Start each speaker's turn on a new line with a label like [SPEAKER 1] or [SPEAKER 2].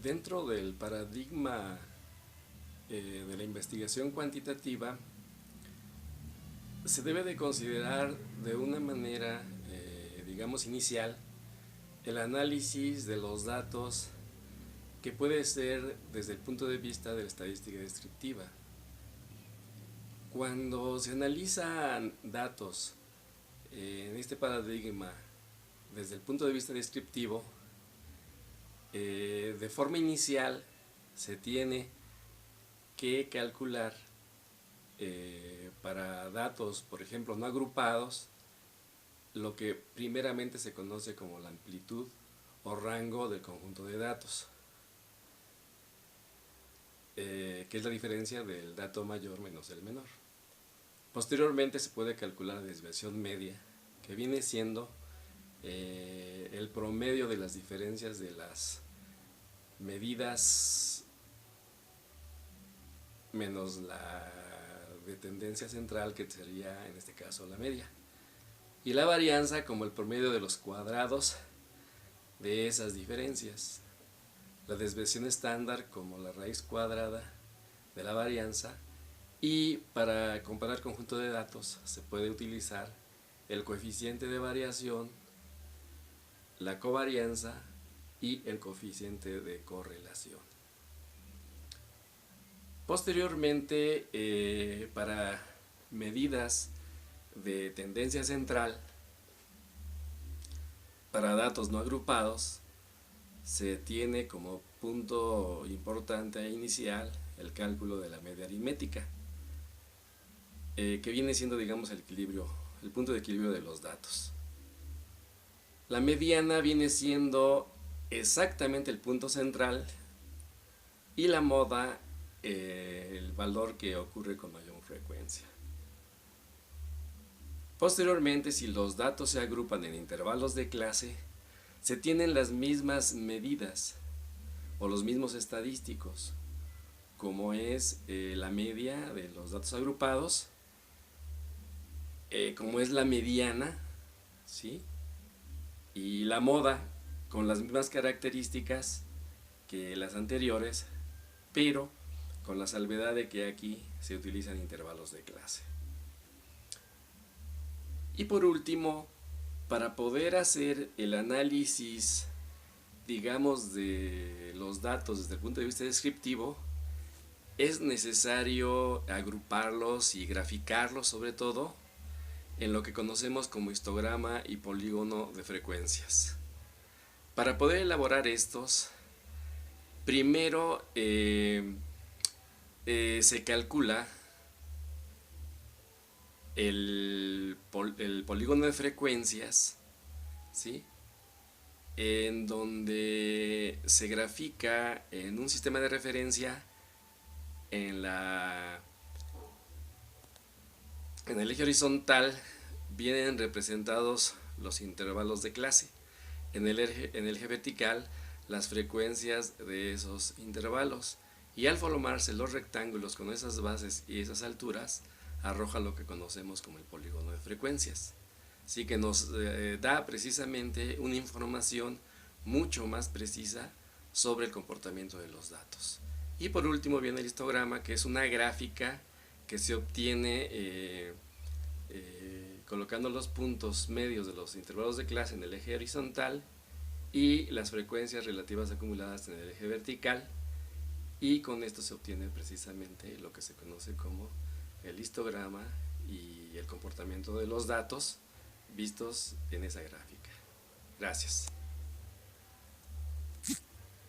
[SPEAKER 1] Dentro del paradigma de la investigación cuantitativa, se debe de considerar de una manera, digamos, inicial, el análisis de los datos que puede ser desde el punto de vista de la estadística descriptiva. Cuando se analizan datos en este paradigma desde el punto de vista descriptivo, de forma inicial se tiene que calcular para datos, por ejemplo, no agrupados, lo que primeramente se conoce como la amplitud o rango del conjunto de datos, que es la diferencia del dato mayor menos el menor. Posteriormente se puede calcular la desviación media, que viene siendo el promedio de las diferencias de las medidas menos la de tendencia central, que sería en este caso la media, y la varianza como el promedio de los cuadrados de esas diferencias, la desviación estándar como la raíz cuadrada de la varianza, y para comparar conjunto de datos se puede utilizar el coeficiente de variación, la covarianza y el coeficiente de correlación. Posteriormente, para medidas de tendencia central, para datos no agrupados, se tiene como punto importante inicial el cálculo de la media aritmética, que viene siendo, digamos, el punto de equilibrio de los datos. La mediana viene siendo exactamente el punto central, y la moda el valor que ocurre con mayor frecuencia. Posteriormente, si los datos se agrupan en intervalos de clase, se tienen las mismas medidas o los mismos estadísticos, como es la media de los datos agrupados, como es la mediana, ¿sí? Y la moda, con las mismas características que las anteriores, pero con la salvedad de que aquí se utilizan intervalos de clase. Y por último, para poder hacer el análisis, digamos, de los datos desde el punto de vista descriptivo, es necesario agruparlos y graficarlos, sobre todo en lo que conocemos como histograma y polígono de frecuencias. Para poder elaborar estos, primero se calcula el polígono de frecuencias, ¿sí? En donde se grafica en un sistema de referencia en el eje horizontal. Vienen representados los intervalos de clase, en el eje vertical las frecuencias de esos intervalos, y al formarse los rectángulos con esas bases y esas alturas, arroja lo que conocemos como el polígono de frecuencias. Así que nos da precisamente una información mucho más precisa sobre el comportamiento de los datos. Y por último viene el histograma, que es una gráfica que se obtiene colocando los puntos medios de los intervalos de clase en el eje horizontal y las frecuencias relativas acumuladas en el eje vertical, y con esto se obtiene precisamente lo que se conoce como el histograma y el comportamiento de los datos vistos en esa gráfica. Gracias.